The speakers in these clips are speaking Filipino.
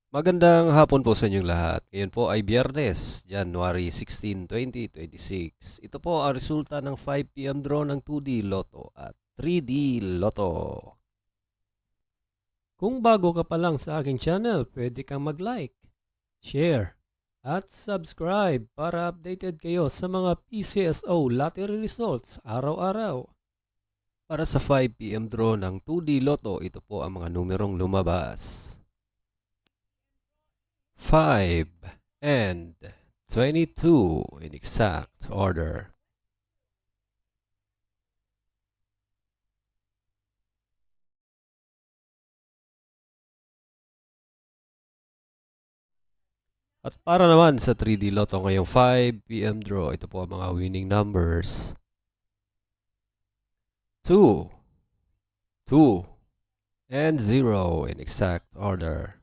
Magandang hapon po sa inyong lahat. Ngayon po ay Biyernes, January 16, 2026. Ito po ang resulta ng 5 PM draw ng 2D Lotto at 3D Lotto. Kung bago ka pa lang sa aking channel, pwede kang mag-like, share, at subscribe para updated kayo sa mga PCSO lottery results araw-araw. Para sa 5 PM draw ng 2D Lotto, ito po ang mga numerong lumabas. 5 and 22 in exact order. At para naman sa 3D Lotto ngayong 5 PM draw, ito po ang mga winning numbers. 2, 2, and 0 in exact order.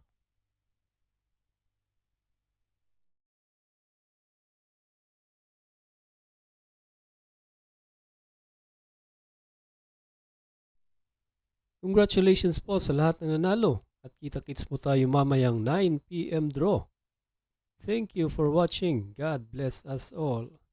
Congratulations po sa lahat ng nanalo at kita-kits mo tayo mamayang 9 PM draw. Thank you for watching. God bless us all.